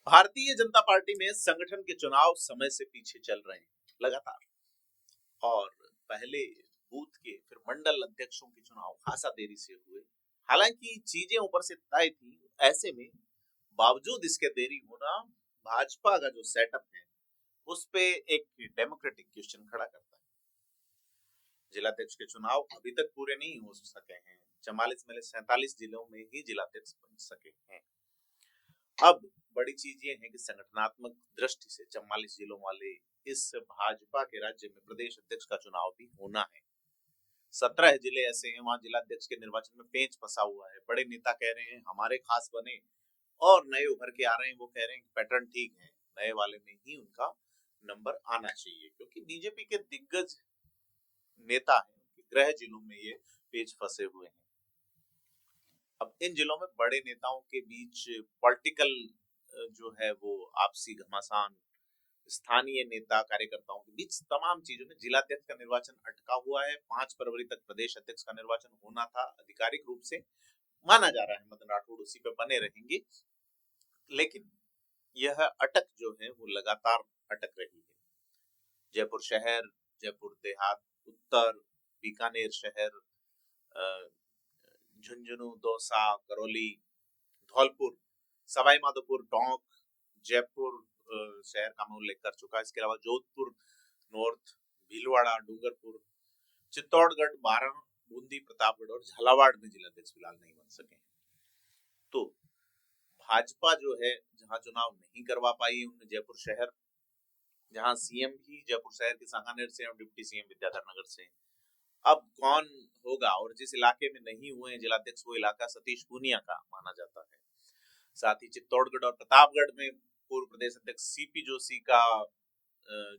Bharatiya Janata party में संगठन के चुनाव समय से पीछे चल रहे हैं लगातार। और पहले बूथ के फिर मंडल अध्यक्षों के चुनाव खासा देरी से हुए। हालांकि चीजें ऊपर से तय थी, ऐसे में बावजूद इसके देरी होना भाजपा का जो सेटअप है उस पे एक डेमोक्रेटिक क्वेश्चन खड़ा करता है। जिलाध्यक्ष के चुनाव अभी तक पूरे नहीं हो सके हैं। 44 में से 47 जिलों में ही जिलाध्यक्ष बन सके हैं। अब बड़ी चीज ये है कि संगठनात्मक दृष्टि से 44 जिलों वाले इस भाजपा के राज्य में प्रदेश अध्यक्ष का चुनाव भी होना है। 17 जिले ऐसे हैं वहां जिलाध्यक्ष के निर्वाचन में पेंच फंसा हुआ है। बड़े नेता कह रहे हैं हमारे खास बने, और नए उभर के आ रहे हैं वो कह रहे हैं पैटर्न ठीक है, नए वाले में ही उनका नंबर आना चाहिए, क्योंकि बीजेपी के दिग्गज नेता हैं गृह जिलों में ये पेच फंसे हुए हैं। अब इन जिलों में बड़े नेताओं के बीच पॉलिटिकल जो है वो आपसी घमासान, स्थानीय नेता कार्यकर्ताओं के बीच तमाम चीजों में जिलाध्यक्ष का निर्वाचन अटका हुआ है। 5 फरवरी तक प्रदेश अध्यक्ष का निर्वाचन होना था आधिकारिक रूप से, माना जा रहा है मदन राठौड़ उसी पे बने रहेंगे, लेकिन यह अटक जो है वो लगातार अटक रही है। जयपुर शहर, जयपुर देहात उत्तर, बीकानेर शहर, झुंझुनू, दौसा, करौली, धौलपुर, सवाई माधोपुर, टोंक, जयपुर शहर का मैं उल्लेख कर चुका। इसके अलावा जोधपुर नॉर्थ, भीलवाड़ा, डूंगरपुर, चित्तौड़गढ़, बारां, बूंदी, प्रतापगढ़ और झालावाड़ में जिलाध्यक्ष फिलहाल नहीं बन सके। तो भाजपा जो है जहां चुनाव नहीं करवा पाई उनमें जयपुर शहर, जहां सीएम भी जयपुर शहर के सांगानेर से और डिप्टी सीएम विद्याधर नगर से। अब कौन होगा, और जिस इलाके में नहीं हुए जिलाध्यक्ष वो इलाका सतीश पूनिया का माना जाता है। साथ ही चित्तौड़गढ़ और प्रतापगढ़ में पूर्व प्रदेश अध्यक्ष सीपी जोशी का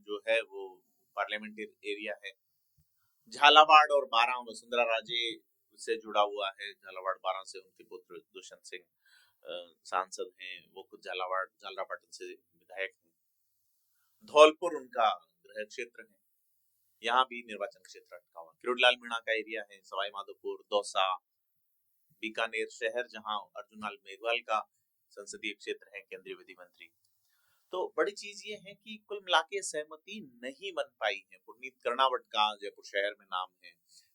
जो है वो पार्लियामेंट्री एरिया है। झालावाड़ और बारां वसुंधरा राजे से जुड़ा हुआ है। झालावाड़ बारां से उनके पुत्र दुष्यंत सिंह सांसद हैं, वो खुद झालरापाटन से विधायक हैं। धौलपुर उनका गृह क्षेत्र है, यहाँ भी निर्वाचन क्षेत्र अटका हुआ। किरोड़ीलाल मीणा का एरिया है। सवाई माधोपुर, दौसा, बीकानेर शहर जहां अर्जुनलाल मेघवाल का संसदीय क्षेत्र है, केंद्रीय विधि मंत्री। तो बड़ी चीज ये है कि कुल मिलाके सहमति नहीं बन पाई है। पुनीत कर्णावत का जयपुर शहर में नाम है,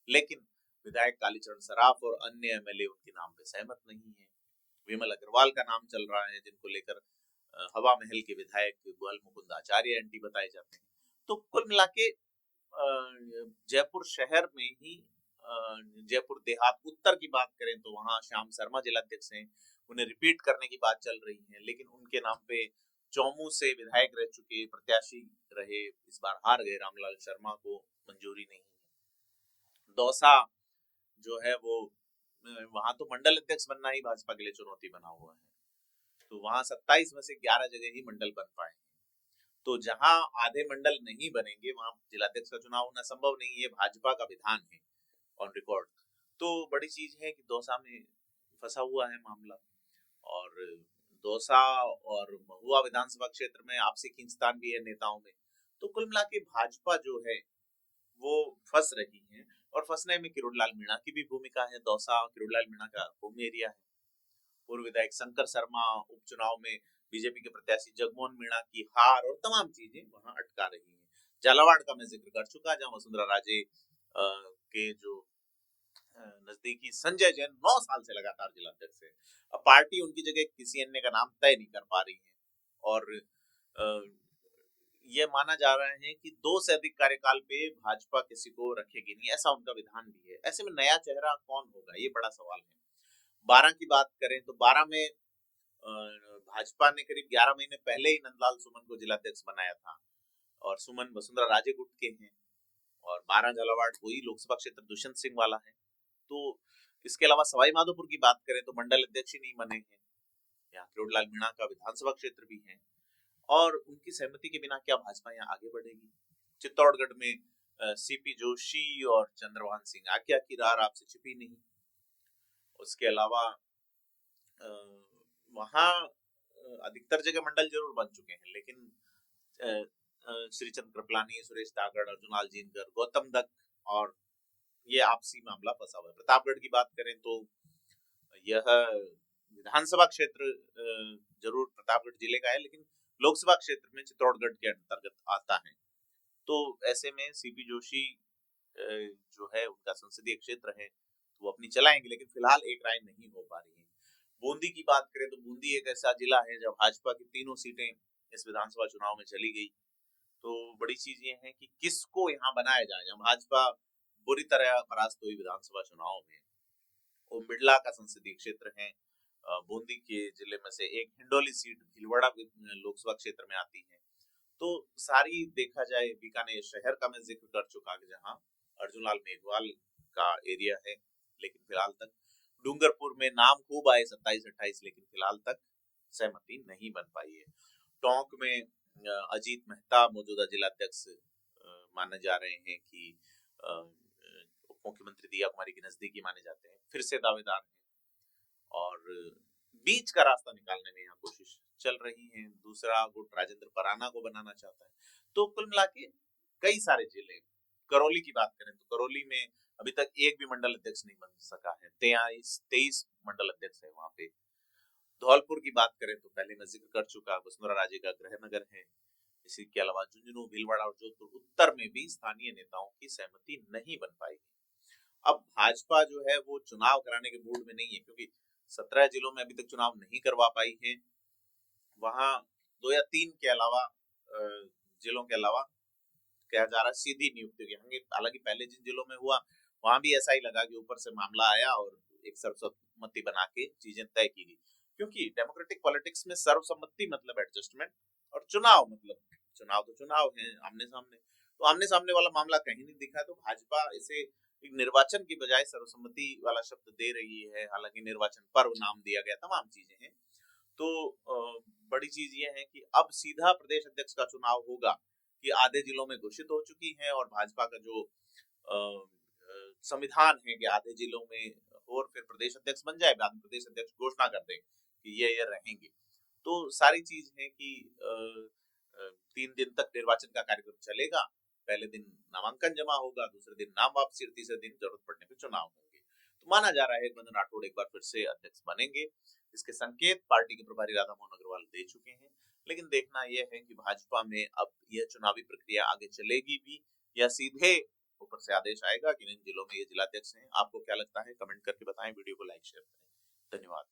लेकिन विधायक कालीचरण सराफ और अन्य एमएलए उनके नाम पे सहमत नहीं है। विमल अग्रवाल का नाम चल रहा है, जिनको लेकर हवा महल के विधायक बुअल मुकुंद आचार्य एंटी बताए जाते हैं। तो कुल मिलाके जयपुर शहर में ही जयपुर देहात उत्तर की बात करें तो वहां श्याम शर्मा जिलाध्यक्ष हैं, उन्हें रिपीट करने की बात चल रही है, लेकिन उनके नाम पे चौमू से विधायक रह चुके प्रत्याशी रहे, इस बार हार गए, रामलाल शर्मा को मंजूरी नहीं है। दौसा जो है वो वहां तो मंडल अध्यक्ष बनना ही भाजपा के लिए चुनौती बना हुआ है। तो वहां 27 में से 11 जगह ही मंडल बन पाए। तो जहां आधे मंडल नहीं बनेंगे वहां जिलाध्यक्ष का चुनाव होना संभव नहीं, ये भाजपा का विधान है ऑन रिकॉर्ड। तो बड़ी चीज है कि दौसा में फंसा हुआ है मामला, और दौसा और महुआ विधानसभा क्षेत्र में आपसी खींचतान भी है नेताओं में। तो कुल मिला के भाजपा जो है वो फंस रही है, और फंसने में किरोड़ीलाल मीणा की भी भूमिका है। दौसा किरोड़ीलाल मीणा का होम एरिया है। पूर्व विधायक शंकर शर्मा उपचुनाव में बीजेपी के प्रत्याशी जगमोहन मीणा की हार और तमाम चीजें वहां अटका रही हैं। झालावाड़ का मैं जिक्र कर चुका, जहां वसुंधरा राजे के जो नजदीकी संजय जैन 9 साल से लगातार जिलाध्यक्ष है। अब पार्टी उनकी जगह किसी अन्य का नाम तय नहीं कर पा रही है, और ये माना जा रहा है कि 2 से अधिक कार्यकाल पे भाजपा किसी को रखेगी नहीं, ऐसा उनका विधान भी है। ऐसे में नया चेहरा कौन होगा, ये बड़ा सवाल है। 12 की बात करें तो 12 में भाजपा ने करीब 11 महीने पहले ही नंदलाल सुमन को जिलाध्यक्ष बनाया था, और सुमन वसुंधरा राजे गुट के हैं, और 12 झालावाड़ वही लोकसभा क्षेत्र दुष्यंत सिंह वाला है। तो इसके अलावा सवाई माधोपुर की बात करें तो मंडल अध्यक्ष ही नहीं बने हैं। यहाँ किरोड़ीलाल मीणा का विधानसभा क्षेत्र भी है, और उनकी सहमति के बिना क्या भाजपा यहाँ आगे बढ़ेगी। चित्तौड़गढ़ में सीपी जोशी और चंद्रभान सिंह आज्ञा की रार आपसे छिपी नहीं। उसके अलावा वहां अधिकतर जगह मंडल जरूर बन चुके हैं, लेकिन श्रीचंद कृपलानी, सुरेश तागड़, अर्जुनलाल जीनकर, गौतम दत्त, और ये आपसी मामला फंसा हुआ है। प्रतापगढ़ की बात करें तो यह विधानसभा क्षेत्र जरूर प्रतापगढ़ जिले का है, लेकिन लोकसभा क्षेत्र में चित्तौड़गढ़ के अंतर्गत आता है। तो ऐसे में सीपी जोशी जो है उनका संसदीय क्षेत्र है, तो वो अपनी चलाएंगे, लेकिन फिलहाल एक राय नहीं हो पा रही है। बूंदी की बात करें तो बूंदी एक ऐसा जिला है जब भाजपा की तीनों सीटें इस विधानसभा चुनाव में चली गई, तो बड़ी चीज ये है कि किसको यहाँ बनाया जाए। जहाँ भाजपा बुरी तरह परास्त हुई विधानसभा चुनाव में, ओम बिड़ला का संसदीय क्षेत्र है, बूंदी के जिले में से एक हिंडोली सीट भीलवाड़ा लोकसभा क्षेत्र में आती है। तो सारी देखा जाए, बीकानेर शहर का मैं जिक्र कर चुका कि जहाँ अर्जुनलाल मेघवाल का एरिया है, लेकिन फिलहाल तक डूंगरपुर में नाम खूब आए 27-28, लेकिन फिलहाल तक सहमति नहीं बन पाई है। टोंक में अजीत मेहता मौजूदा जिलाध्यक्ष माने जा रहे हैं कि मुख्यमंत्री दिया कुमारी की नजदीकी माने जाते हैं, फिर से दावेदार हैं और बीच का रास्ता निकालने में यहाँ कोशिश चल रही है। दूसरा गुट राजेंद्र पराना को बनाना चाहता है। तो कुल मिला के कई सारे जिले, करौली की बात करें तो करौली में अभी तक एक भी मंडल अध्यक्ष नहीं बन सका है, 23 मंडल अध्यक्ष है वहां पे। धौलपुर की बात करें तो पहले मैं जिक्र कर चुका, वसुंधरा राजे का गृह नगर है। इसी के अलावा झुंझुनू, भीलवाड़ा और जोधपुर उत्तर में भी स्थानीय नेताओं की सहमति नहीं बन पाई। अब भाजपा जो है वो चुनाव कराने के मूड में नहीं है, क्योंकि 17 जिलों में अभी तक चुनाव नहीं करवा पाई है। वहां 2 या 3 के अलावा जिलों के अलावा कहा जा रहा है सीधी नियुक्ति होंगे। हालांकि पहले जिन जिलों में हुआ वहां भी ऐसा ही लगा कि ऊपर से मामला आया और एक सर्वसम्मति बना के चीजें तय की गई, क्योंकि डेमोक्रेटिक पॉलिटिक्स में सर्वसम्मति मतलब एडजस्टमेंट, और चुनाव मतलब चुनाव तो चुनाव है आमने सामने। तो आमने सामने वाला मामला कहीं नहीं दिखा, तो भाजपा इसे एक निर्वाचन की बजाय सर्वसम्मति वाला शब्द दे रही है। हालांकि निर्वाचन पर्व नाम दिया गया, तमाम चीजें हैं। तो बड़ी चीज ये है कि अब सीधा प्रदेश अध्यक्ष का चुनाव होगा, कि आधे जिलों में घोषित हो चुकी है और भाजपा का जो संविधान है कि आधे जिलों में और फिर प्रदेश अध्यक्ष बन जाए, बाद में प्रदेश अध्यक्ष घोषणा कर दे कि ये रहेंगे। तो सारी चीज है कि 3 दिन तक निर्वाचन का कार्यक्रम चलेगा। पहले दिन नामांकन जमा होगा, दूसरे दिन नाम वापसी और तीसरे दिन जरूरत पड़ने पर चुनाव होंगे। तो माना जा रहा है मदन राठौड़ एक बार फिर से अध्यक्ष बनेंगे। इसके संकेत पार्टी के प्रभारी राधा मोहन अग्रवाल दे चुके हैं, लेकिन देखना यह है कि भाजपा में अब यह चुनावी प्रक्रिया आगे चलेगी भी या सीधे ऊपर से आदेश आएगा कि इन जिलों में ये जिलाध्यक्ष हैं। आपको क्या लगता है, कमेंट करके बताएं, वीडियो को लाइक शेयर करें। धन्यवाद।